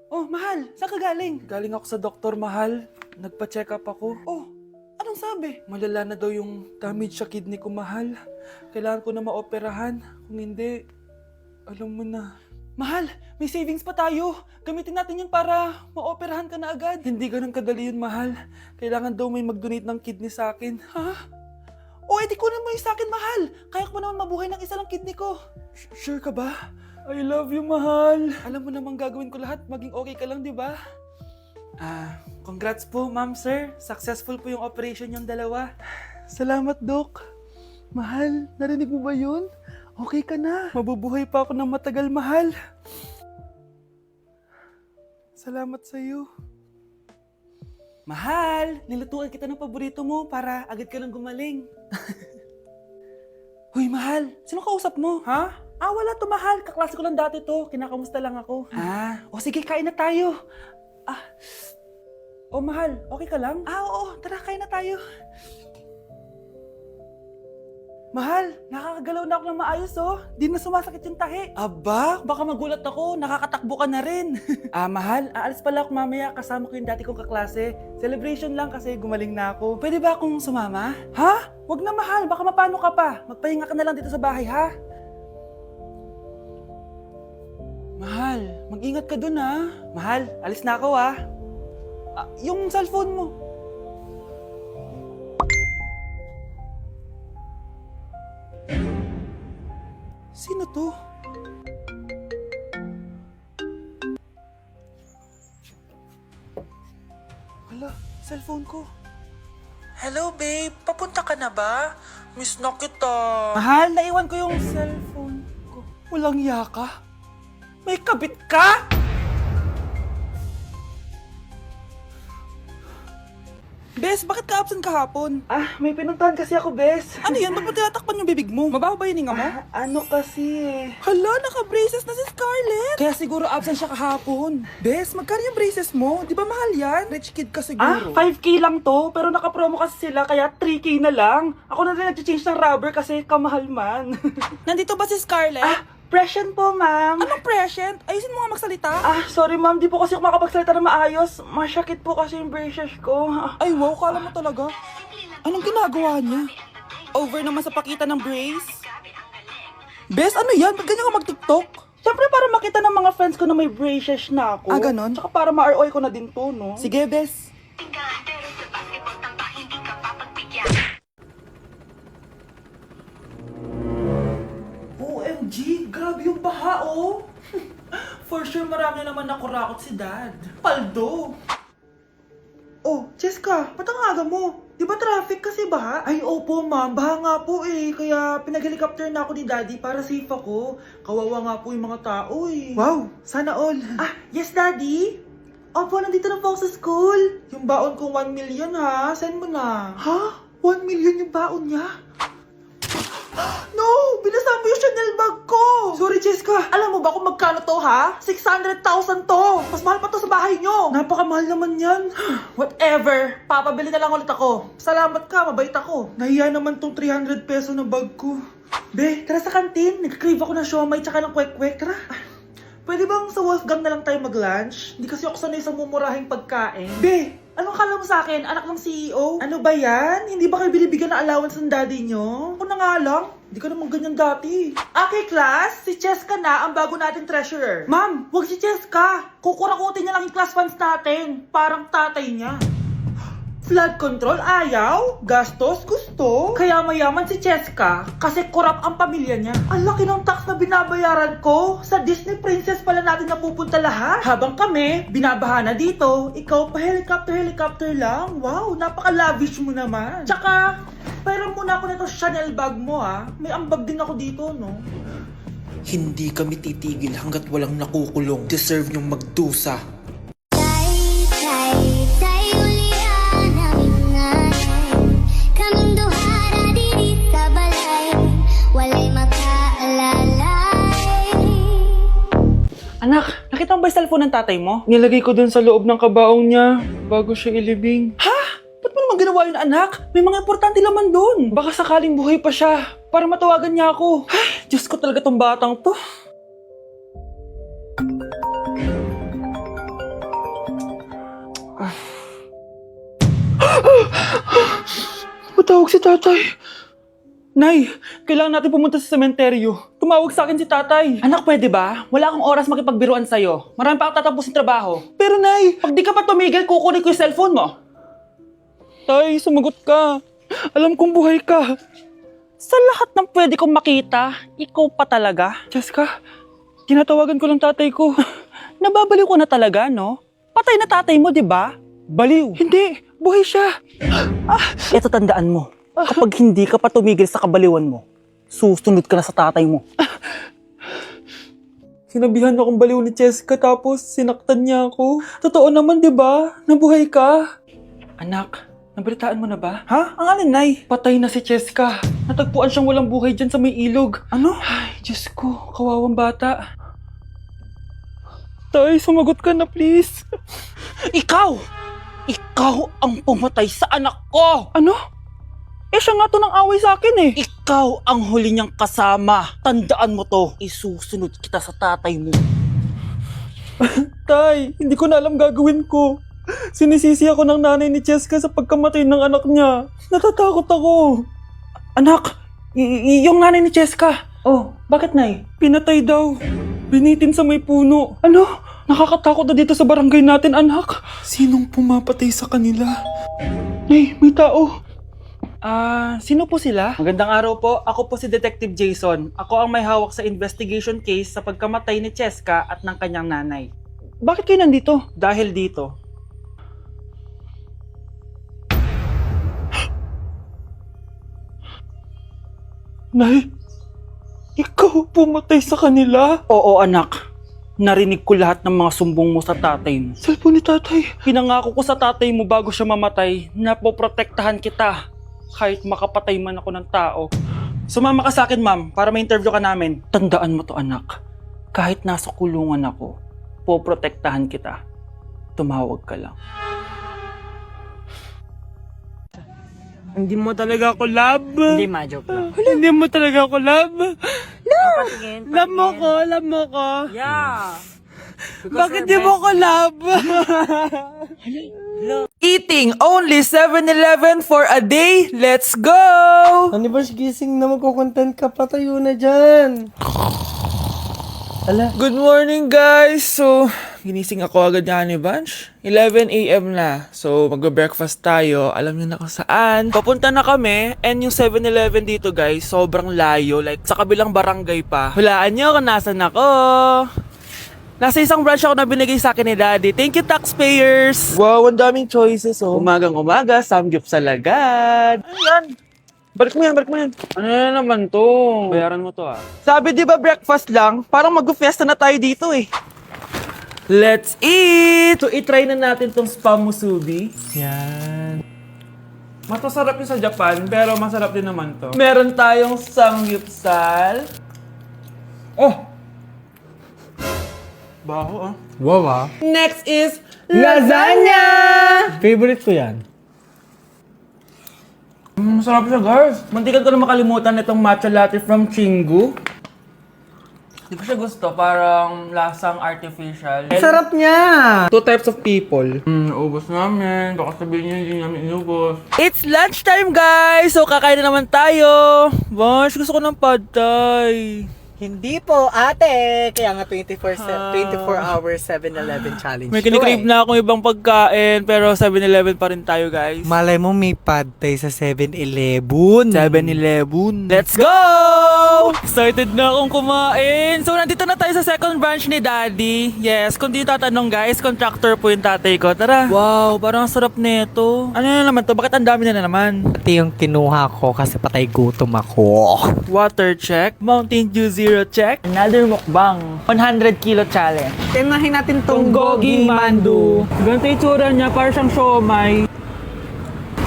Oh, mahal, saan ka galing? Galing ako sa doktor, mahal. Nagpa-check up ako. Oh, anong sabi? Malala na daw yung damage sa kidney ko, mahal. Kailangan ko na maoperahan. Kung hindi, alam mo na. Mahal, may savings pa tayo. Gamitin natin yan para maoperahan ka na agad. Hindi ganun kadali yun, mahal. Kailangan daw may mag-donate ng kidney sa akin. Ha? O, edi kunin mo yung sa akin, mahal. Kaya ko pa naman mabuhay ng isa lang kidney ko. Sure ka ba? I love you, mahal. Alam mo namang gagawin ko lahat, maging okay ka lang, di ba? Congrats po, ma'am, sir. Successful po yung operation yung dalawa. Salamat, Dok. Mahal, narinig mo ba yun? Okay ka na. Mabubuhay pa ako ng matagal, mahal. Salamat sa'yo. Mahal, nilutuan kita ng paborito mo para agad ka lang gumaling. Hoy, mahal, sino kausap mo? Ha? Wala to, mahal. Kaklase ko lang dati to. Kinakamusta lang ako. O sige, kain na tayo. Mahal, okay ka lang? Oo, tara, kain na tayo. Mahal, Nakakagalaw na ako ng maayos, oh. Di na sumasakit yung tahi. aba, Baka magulat ako, nakakatakbo ka na rin. mahal, aalis pala ako mamaya. Kasama ko yung dati kong kaklase. Celebration lang kasi gumaling na ako. Pwede ba akong sumama? Ha? Wag na, mahal, baka mapano ka pa. Magpahinga ka na lang dito sa bahay, ha? Mahal, mag-ingat ka dun, ha? Mahal, alis na ako, ha? Yung cellphone mo. Sino to? Hala, cellphone ko. Hello babe, papunta ka na ba? Miss na kita. Mahal, naiwan ko yung cellphone ko. Walang yaka. May kabit ka? Bes, bakit ka absent kahapon? May pinuntahan kasi ako, bes. Ano yan? Ba't mo tinatakpan yung bibig mo? Mabaho ba yung hininga mo? Ano kasi Hala, naka-braces na si Scarlett! Kaya siguro absent siya kahapon. Bes, magkano yung braces mo? Di ba mahal yan? Rich kid ka siguro. 5K lang to, pero naka-promo kasi sila, kaya 3K na lang. Ako na rin nag-change ng rubber kasi kamahal man. Nandito ba si Scarlett? Present po, ma'am. Anong present? Ayusin mo nga magsalita. Sorry ma'am, di po kasi ako makapagsalita na maayos. Masyakit po kasi yung braces ko. Ay wow, kala mo talaga. Anong ginagawa niya? Over naman sa pakita ng brace. Bes, ano yan? Ba't ganyan ka mag-tiktok? Siyempre para makita ng mga friends ko na may braces na ako. Ganon? Tsaka para ma-ROI ko na din to, no? Sige, Bes. OMG, grabe yung baha, oh. For sure, marami naman nakurakot si Dad. Paldo. Oh, Cheska, ba't ang aga mo? Di ba traffic kasi baha? Ay, opo, ma'am. Baha nga po eh. Kaya pinag-helicopter na ako ni Daddy para safe ako. Kawawa nga po yung mga tao eh. Wow, sana all. Yes, Daddy? Opo, nandito na po ako sa school. Yung baon kong 1 million ha. Send mo na. Ha? 1 million yung baon niya? No! Binasa mo yung Chanel bag ko! Sorry, Cheska. Alam mo ba kung magkano to, ha? 600,000 to! Mas mahal pa to sa bahay nyo! Napakamahal naman yan. Whatever. Papabili na lang ulit ako. Salamat ka, mabait ako. Nahiya naman tong 300 peso na bag ko. Be, tara sa kantin. Nag-crave ako ng siomay tsaka ng kwek-kwek. Tara. Pwede bang sa Wolfgang na lang tayo mag-lunch? Hindi kasi ako sanay sa mumurahing pagkain. Be, anong kala mo sa akin? Anak ng CEO? Ano ba yan? Hindi ba kayo binibigyan ng allowance ng daddy nyo? Ako na nga lang. Hindi ka naman ganyan dati. Okay, class. Si Cheska na ang bago nating treasurer. Ma'am, wag si Cheska. Kukurakutin niya lang yung class funds natin. Parang tatay niya. Flood control, ayaw. Gastos, gusto. Kaya mayaman si Cheska kasi korap ang pamilya niya. Ang laki ng tax na binabayaran ko. Sa Disney Princess pala natin napupunta lahat. Habang kami, binabaha na dito. Ikaw pa helicopter lang. Wow, napaka-lavish mo naman. Tsaka, pera muna ako nito Chanel bag mo ha. May ambag din ako dito, no? Hindi kami titigil hanggat walang nakukulong. Deserve niyong magdusa. Anak, nakita mo ba yung cellphone ng tatay mo? Nilagay ko dun sa loob ng kabaong niya bago siya ilibing. Ba't mo naman ginawa yun, anak? May mga importante laman doon. Baka sakaling buhay pa siya para matawagan niya ako. Ay, Diyos ko talaga tong batang to. Matawag si tatay. Nay, kailangan natin pumunta sa sementeryo. Tumawag sa akin si tatay. Anak, pwede ba? Wala akong oras makipagbiruan sa'yo. Marami pa akong tatapusin trabaho. Pero Nay, pag di ka pa tumigil, kukunin ko yung cellphone mo. Tay, sumagot ka. Alam kong buhay ka. Sa lahat ng pwede kong makita, ikaw pa talaga. Jessica, tinatawagan ko lang tatay ko. Nababaliw ko na talaga, no? Patay na tatay mo, di ba? Baliw. Hindi, buhay siya. Ito tandaan mo. Kapag hindi ka pa tumigil sa kabaliwan mo, susunod ka na sa tatay mo. Sinabihan akong baliw ni Jessica tapos sinaktan niya ako. Totoo naman, di ba? Nabuhay ka. Anak, nabalitaan mo na ba? Ha? Ang alin, Nay? Patay na si Jessica. Natagpuan siyang walang buhay dyan sa may ilog. Ano? Ay, Diyos ko, kawawang bata. Tay, sumagot ka na please. Ikaw! Ikaw ang pumatay sa anak ko! Ano? Eh siya nga to ng away sa akin eh. Ikaw ang huli niyang kasama. Tandaan mo to. Isusunod kita sa tatay mo. Tay, hindi ko na alam gagawin ko. Sinisisi ako ng nanay ni Jessica sa pagkamatay ng anak niya. Natatakot ako. Anak, yung nanay ni Jessica. Oh, bakit Nay? Pinatay daw. Binitin sa may puno. Ano? Nakakatakot na dito sa barangay natin, anak. Sinong pumapatay sa kanila? Nay, may tao. Sino po sila? Magandang araw po. Ako po si Detective Jason. Ako ang may hawak sa investigation case sa pagkamatay ni Cheska at ng kanyang nanay. Bakit kayo nandito? Dahil dito. Nay, ikaw pumatay sa kanila? Oo, anak. Narinig ko lahat ng mga sumbong mo sa tatay mo. Cellphone ni tatay. Pinangako ko sa tatay mo bago siya mamatay na poprotektahan kita. Kahit makapatay man ako ng tao. Sumama ka sa akin, ma'am, para ma-interview ka namin. Tandaan mo to, anak. Kahit nasa kulungan ako, poprotektahan kita. Tumawag ka lang. Hindi mo talaga ako love. Hindi, ma-joke lang. Hindi mo talaga ako love. Patingin. Love mo ko. Yeah. Bakit di mo ko love? Eating only 7-Eleven for a day? Let's go! Ano ba gising na magkukontent ka? Patayo na dyan. Ala. Good morning guys! So, ginising ako agad nga ni Bunch. 11 a.m. na. So, magbe-breakfast tayo. Alam niyo na kung saan. Papunta na kami. And yung 7-Eleven dito guys, sobrang layo. Like, sa kabilang barangay pa. Hulaan niyo kung nasan ako. Nasa isang branch ako na binigay sa akin ni Daddy. Thank you, taxpayers! Wow, ang daming choices, oh. Umagang-umaga, samgyup sa lagad. Ano yan? Balik mo yan. Ano na naman to? Bayaran mo to Sabi di ba breakfast lang? Parang mag-fiesta na tayo dito eh. Let's eat! So, itry na natin tong spam musubi. Yan. Mas masarap yung sa Japan, pero masarap din naman to. Meron tayong samgyupsal. Oh! Baho Wow, ah. Next is lasagna! Favorite ko yan. Masarap siya, guys. Muntikan ko na makalimutan itong matcha latte from Chingu. Hindi ko siya gusto. Parang lasang artificial. Sarap niya! Two types of people. Ubus namin. Baka sabihin niyo hindi namin inubos. It's lunchtime, guys! So, kakain na naman tayo. Bosh, gusto ko ng pad thai. Hindi po, ate! Kaya nga 24 hours 7-Eleven challenge. May kinikrave na akong ibang pagkain, pero 7-Eleven pa rin tayo, guys. Malay mo may pad thai sa 7-Eleven. 7-Eleven. Let's go! Excited na akong kumain. So, nandito na tayo sa second branch ni Daddy. Yes, kung di tatanong guys, contractor po yung tatay ko. Tara. Wow, parang ang sarap nito. Ano na naman to? Bakit ang dami na naman? Ate yung kinuha ko kasi patay gutom ako. Water check. Mountain Dew Zero check. Another mukbang. 100 kilo challenge. Tinahin natin tong Gogi Mandu. Ganito yung tsura niya, parang siyang siomay.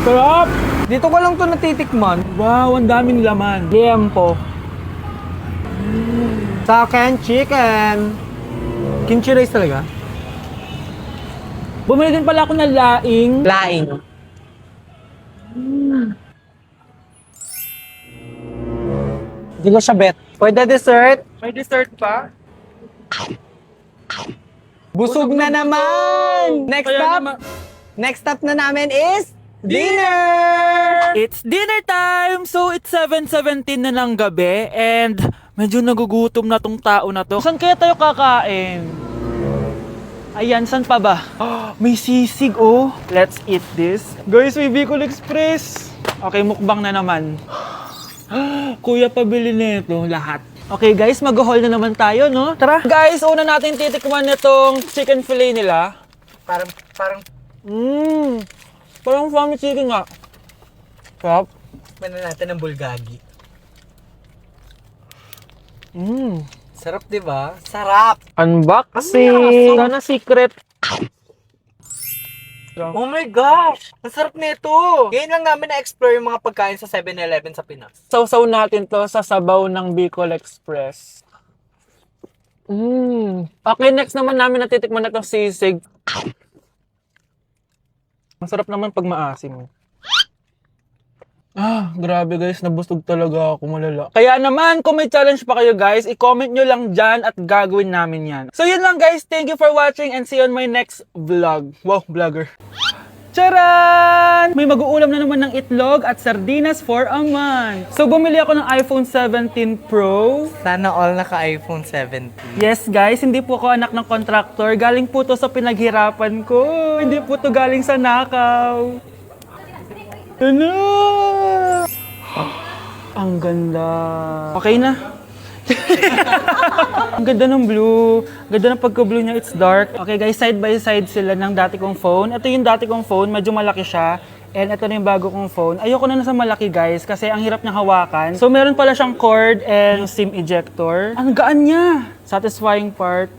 Sarap! Dito ko lang to natitikman. Wow, ang daming laman. Liempo. Sa akin, chicken. Kimchi rice talaga? Bumili din pala ako ng laing. Laing. Hindi ko siya bet. Pwede dessert? May dessert pa? Busog na naman! Next Kaya stop? naman, Next stop na namin is Dinner! It's dinner time! So, it's 7:17 na ng gabi and medyo nagugutom na tong tao na to. Saan kaya tayo kakain? Ayan, saan pa ba? May sisig, oh. Let's eat this. Guys, may Bicol Express. Okay, mukbang na naman. Kuya, pabili nito lahat. Okay guys, mag-haul na naman tayo, no? Tara! Guys, una natin titikman nitong chicken fillet nila. Parang, Parang family chicken nga. Sarap. Mana natin ng bulgagi. Mmm. Sarap, di ba? Sarap! Unboxing! Sana secret. Oh my gosh! Ang sarap nito! Ngayon lang namin na-explore yung mga pagkain sa 7-Eleven sa Pinas. Sausaw natin to sa sabaw ng Bicol Express. Okay, next naman namin natitikman na itong sisig. Masarap naman pag maasim. Grabe guys, nabusog talaga ako, malala. Kaya naman, kung may challenge pa kayo guys, i-comment nyo lang dyan at gagawin namin yan. So yun lang guys, thank you for watching and see you on my next vlog. Wow, vlogger. Charan! May mag-uulam na naman ng itlog at sardinas for a month. So bumili ako ng iPhone 17 Pro. Sana all naka-iPhone 17. Yes guys, hindi po ako anak ng contractor. Galing po to sa pinaghirapan ko. Hindi po to galing sa nakaw. Ano? Ang ganda. Okay na. Ang ganda ng blue. Ganda ng pagka-blue niya, it's dark. Okay guys, side by side sila ng dati kong phone. Ito yung dati kong phone, medyo malaki siya. And ito na yung bago kong phone. Ayoko na nasa malaki guys, kasi ang hirap niyang hawakan. So meron pala siyang cord and SIM ejector. Ang gaan niya! Satisfying part.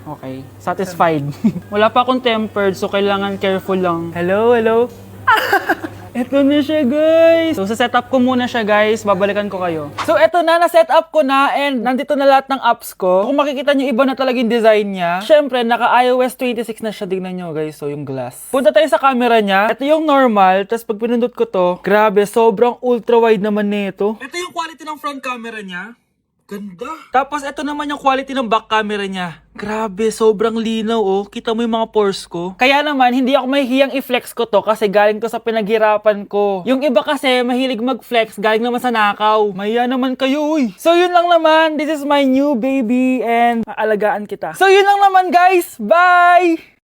Okay, satisfied. Wala pa akong tempered, so kailangan careful lang. Hello, hello? Eto na siya guys! So sa setup ko muna siya guys, babalikan ko kayo. So eto na, na-setup ko na and nandito na lahat ng apps ko. Kung makikita nyo, iba na talaga yung design niya. Siyempre, naka iOS 26 na siya, tignan nyo guys, so yung glass. Punta tayo sa camera niya. Ito yung normal, tapos pag pinindot ko to, grabe, sobrang ultra wide naman nito. Ito yung quality ng front camera niya. Ganda. Tapos ito naman yung quality ng back camera niya. Grabe, sobrang linaw oh. Kita mo yung mga pores ko. Kaya naman, hindi ako mahihiyang i-flex ko to kasi galing to sa pinaghirapan ko. Yung iba kasi, mahilig mag-flex, galing naman sa nakaw. Mahiya naman kayo uy. So yun lang naman, this is my new baby and aalagaan kita. So yun lang naman guys, bye!